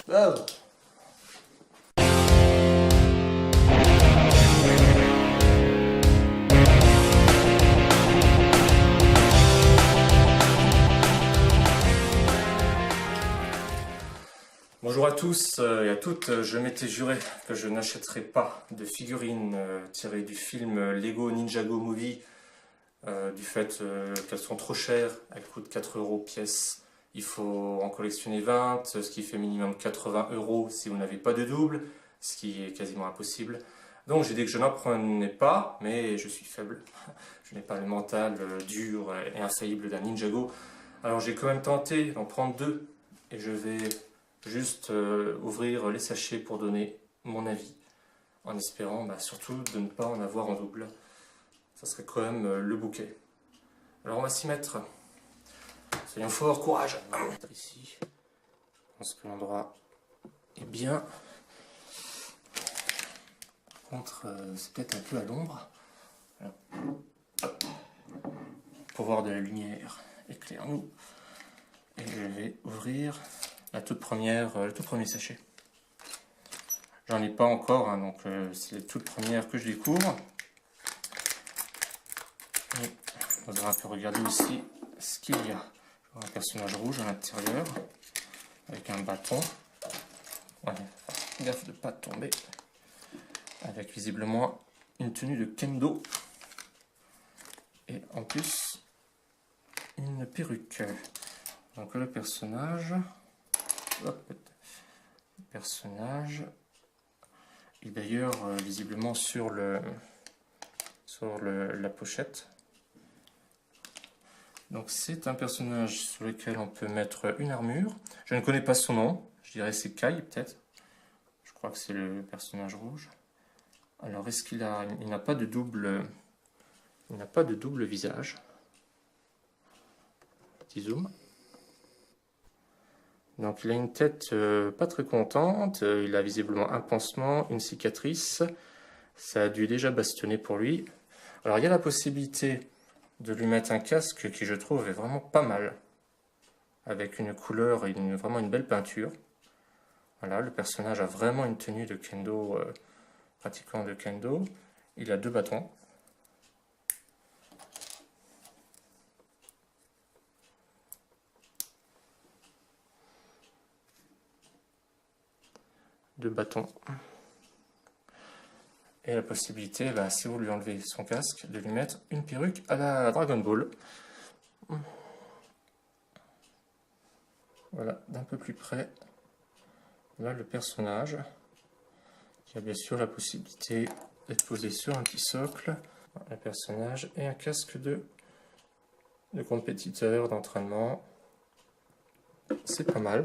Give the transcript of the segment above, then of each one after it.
Oh. Bonjour à tous et à toutes, je m'étais juré que je n'achèterais pas de figurines tirées du film Lego Ninjago Movie du fait qu'elles sont trop chères, elles coûtent 4 € pièce, il faut en collectionner 20, ce qui fait minimum 80 € si vous n'avez pas de double, ce qui est quasiment impossible. Donc j'ai dit que je n'en prenais pas, mais je suis faible, je n'ai pas le mental dur et infaillible d'un Ninjago. Alors j'ai quand même tenté d'en prendre deux, et je vais juste ouvrir les sachets pour donner mon avis, en espérant surtout de ne pas en avoir en double. Ça serait quand même le bouquet. Alors on va s'y mettre. Soyons forts, courage. On va mettre ici. Je pense que l'endroit est bien. Par contre, c'est peut-être un peu à l'ombre. Pour voir de la lumière, éclaire-nous. Et je vais ouvrir la toute première, le tout premier sachet. J'en ai pas encore, hein, donc c'est la toute première que je découvre. Et on va un peu regarder aussi ce qu'il y a. Un personnage rouge à l'intérieur, avec un bâton. Ouais, gaffe de ne pas tomber. Avec visiblement une tenue de kendo. Et en plus, une perruque. Donc le personnage... Hop, le personnage... Et d'ailleurs, visiblement sur la pochette. Donc c'est un personnage sur lequel on peut mettre une armure. Je ne connais pas son nom, je dirais c'est Kai peut-être. Je crois que c'est le personnage rouge. Alors est-ce qu'il a... Il n'a pas de double... Il n'a pas de double visage. Petit zoom. Donc il a une tête pas très contente. Il a visiblement un pansement, une cicatrice. Ça a dû déjà bastonner pour lui. Alors il y a la possibilité de lui mettre un casque qui je trouve est vraiment pas mal, avec une couleur et vraiment une belle peinture. Voilà, le personnage a vraiment une tenue de kendo, pratiquant de kendo. Il a deux bâtons. Deux bâtons. Et la possibilité, si vous lui enlevez son casque, de lui mettre une perruque à la Dragon Ball. Voilà, d'un peu plus près. Là, le personnage, qui a bien sûr la possibilité d'être posé sur un petit socle. Un personnage et un casque de compétiteur, d'entraînement. C'est pas mal.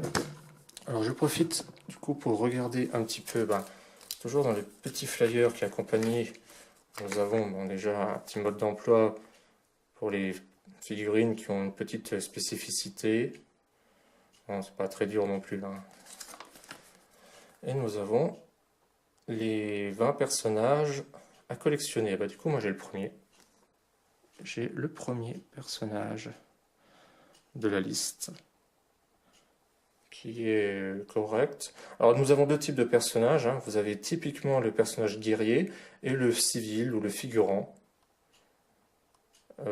Alors je profite du coup pour regarder un petit peu, toujours dans les petits flyers qui accompagnent, nous avons déjà un petit mode d'emploi pour les figurines qui ont une petite spécificité. Bon, c'est pas très dur non plus là. Et nous avons les 20 personnages à collectionner. Du coup moi j'ai le premier. J'ai le premier personnage de la liste, qui est correct. Alors nous avons deux types de personnages, hein. Vous avez typiquement le personnage guerrier et le civil ou le figurant.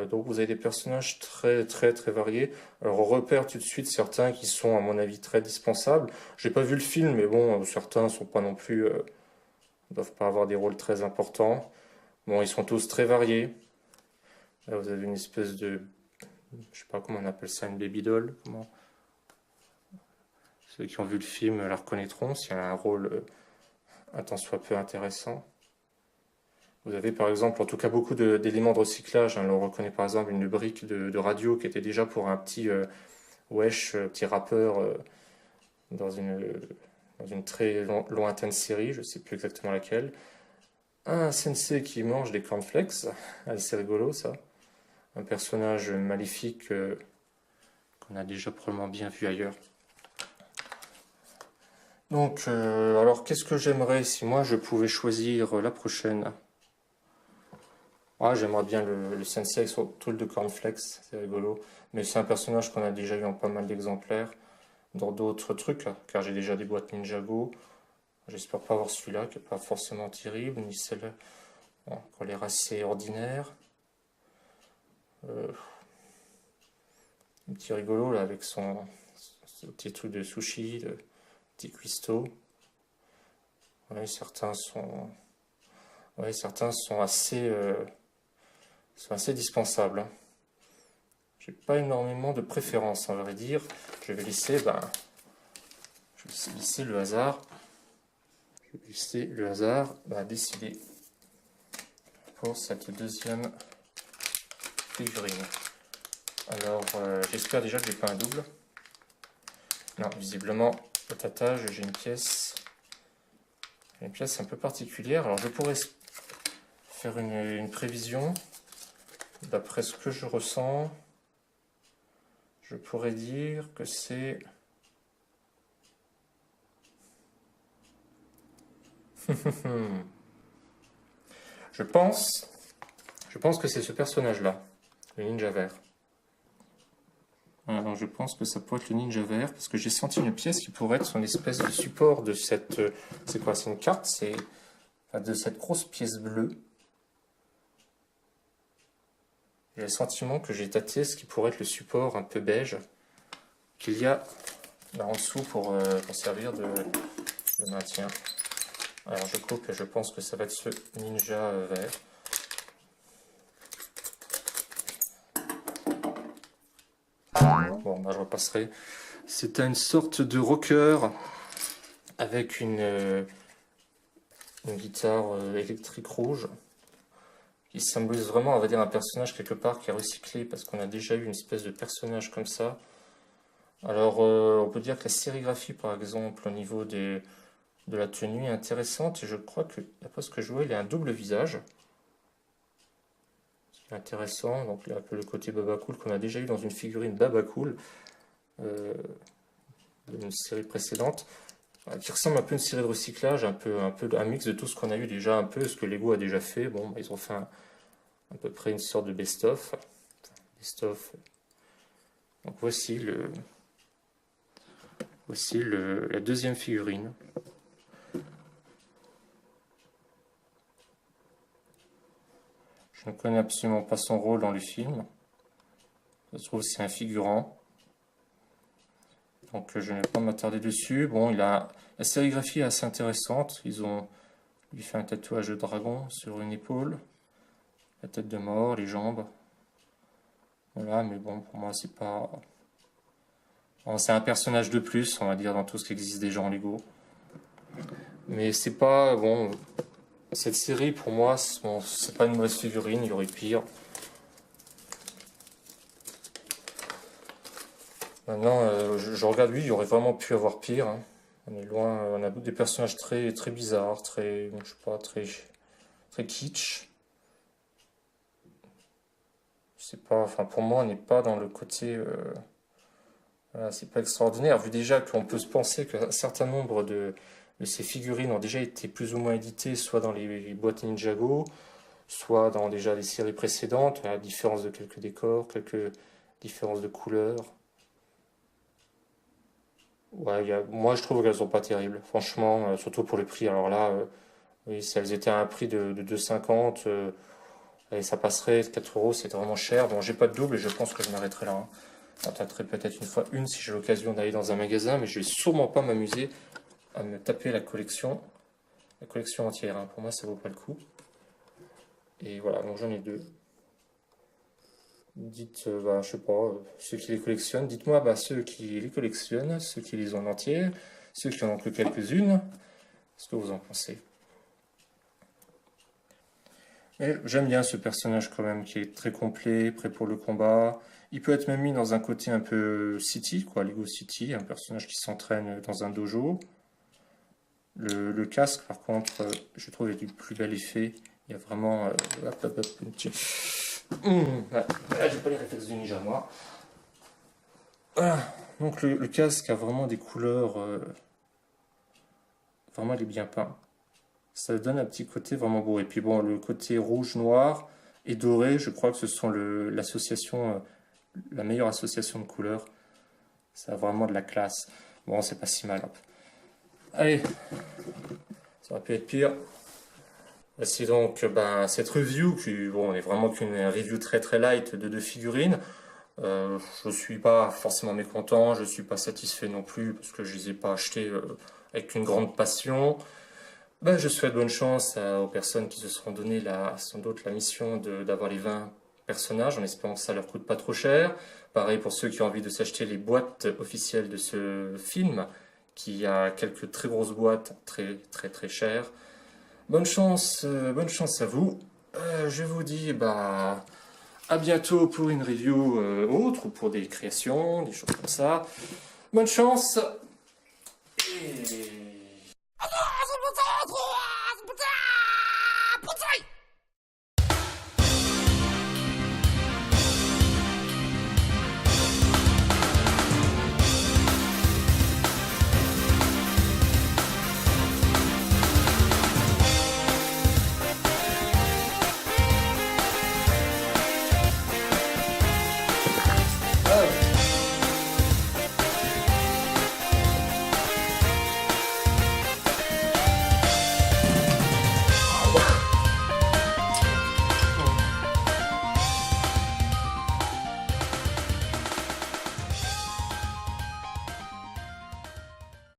Donc vous avez des personnages très variés. Alors on repère tout de suite certains qui sont à mon avis très dispensables. J'ai pas vu le film, mais bon, certains sont pas non plus, doivent pas avoir des rôles très importants. Bon, ils sont tous très variés. Là vous avez une espèce de, je sais pas comment on appelle ça, une baby doll. Ceux qui ont vu le film la reconnaîtront, s'il y a un rôle un tant soit peu intéressant. Vous avez par exemple, en tout cas, beaucoup d'éléments de recyclage. Hein. On reconnaît par exemple une brique de radio qui était déjà pour un petit wesh, petit rappeur dans une très lointaine série, je ne sais plus exactement laquelle. Un sensei qui mange des cornflakes, c'est rigolo ça. Un personnage maléfique qu'on a déjà probablement bien vu ailleurs. Donc, alors qu'est-ce que j'aimerais si moi je pouvais choisir la prochaine? J'aimerais bien le sensei avec son tool de cornflakes, c'est rigolo. Mais c'est un personnage qu'on a déjà eu en pas mal d'exemplaires. dans d'autres trucs, là, car j'ai déjà des boîtes Ninjago. J'espère pas avoir celui-là, qui n'est pas forcément terrible, ni celle-là, bon, qui a l'air assez ordinaire. Un petit rigolo, là, avec son petit truc de sushi, de petit cuistot. Ouais, certains sont assez dispensables, hein. J'ai pas énormément de préférence, à vrai dire. Je vais laisser, le hasard. Décider pour cette deuxième figurine. Alors, j'espère déjà que j'ai pas un double. Non, visiblement, au tâtage, j'ai une pièce un peu particulière. Alors, je pourrais faire une prévision. D'après ce que je ressens, je pourrais dire que c'est... Je pense que c'est ce personnage-là, le ninja vert. Alors je pense que ça pourrait être le ninja vert, parce que j'ai senti une pièce qui pourrait être son espèce de support de cette... C'est quoi? C'est une carte, c'est de cette grosse pièce bleue. J'ai le sentiment que j'ai tâté ce qui pourrait être le support un peu beige qu'il y a là en dessous pour servir de maintien. Alors je coupe et je pense que ça va être ce ninja vert. Bon, je repasserai. C'est une sorte de rocker avec une guitare électrique rouge qui symbolise vraiment, on va dire, un personnage quelque part qui est recyclé parce qu'on a déjà eu une espèce de personnage comme ça. Alors, on peut dire que la sérigraphie, par exemple, au niveau de la tenue est intéressante et je crois que, d'après ce que je vois, il a un double visage. C'est intéressant, donc il y a un peu le côté Baba Cool qu'on a déjà eu dans une figurine Baba Cool d'une série précédente, qui ressemble un peu à une série de recyclage, un mix de tout ce qu'on a eu déjà, un peu ce que Lego a déjà fait. Bon, ils ont fait à peu près une sorte de best-of. Donc voici la deuxième figurine. Je ne connais absolument pas son rôle dans le film. Ça se trouve c'est un figurant. Donc je ne vais pas m'attarder dessus. Bon, la sérigraphie est assez intéressante. Ils ont lui fait un tatouage de dragon sur une épaule. La tête de mort, les jambes. Voilà, mais bon, pour moi c'est pas... Bon, c'est un personnage de plus, on va dire, dans tout ce qui existe déjà en Lego. Mais c'est pas... Bon, cette série, pour moi, c'est pas une mauvaise figurine, il y aurait pire. Maintenant, je regarde lui, il y aurait vraiment pu avoir pire, hein. On est loin, on a des personnages très, très bizarres, très, je sais pas, très, très kitsch. C'est pas, enfin, pour moi, on n'est pas dans le côté... Voilà, c'est pas extraordinaire, vu déjà qu'on peut se penser qu'un certain nombre de ces figurines ont déjà été plus ou moins éditées, soit dans les boîtes Ninjago, soit dans déjà les séries précédentes, à la différence de quelques décors, quelques différences de couleurs. Ouais, moi je trouve qu'elles sont pas terribles, franchement, surtout pour le prix. Alors là, oui, si elles étaient à un prix de 2,50, et ça passerait, 4 euros, c'est vraiment cher. Bon, j'ai pas de double et je pense que je m'arrêterai là, hein. J'en tâterai peut-être une fois une si j'ai l'occasion d'aller dans un magasin, mais je vais sûrement pas m'amuser à me taper la collection entière, hein. Pour moi, ça vaut pas le coup. Et voilà, donc j'en ai deux. Dites, je sais pas, ceux qui les collectionnent, dites-moi ceux qui les collectionnent, ceux qui les ont en entier, ceux qui en ont que quelques-unes, ce que vous en pensez. Mais j'aime bien ce personnage quand même, qui est très complet, prêt pour le combat. Il peut être même mis dans un côté un peu City, quoi, Lego City, un personnage qui s'entraîne dans un dojo. Le casque, par contre, je trouve, est du plus bel effet. Il y a vraiment... une petite... Là, j'ai pas les réflexes du ninja, moi. Voilà. Donc le casque a vraiment des couleurs... vraiment, il est bien peint. Ça donne un petit côté vraiment beau. Et puis bon, le côté rouge, noir et doré, je crois que ce sont l'association, la meilleure association de couleurs Ça a vraiment de la classe. Bon, c'est pas si mal. Hop. Allez, ça aurait pu être pire. Voici donc cette review, qui bon, est vraiment qu'une review très très light de deux figurines. Je suis pas forcément mécontent, je suis pas satisfait non plus parce que je les ai pas achetés avec une grande passion. Je souhaite bonne chance aux personnes qui se seront donné sans doute la mission d'avoir les 20 personnages en espérant que ça leur coûte pas trop cher. Pareil pour ceux qui ont envie de s'acheter les boîtes officielles de ce film, qui a quelques très grosses boîtes très très très chères. Bonne chance à vous. Je vous dis à bientôt pour une review autre ou pour des créations, des choses comme ça. Bonne chance et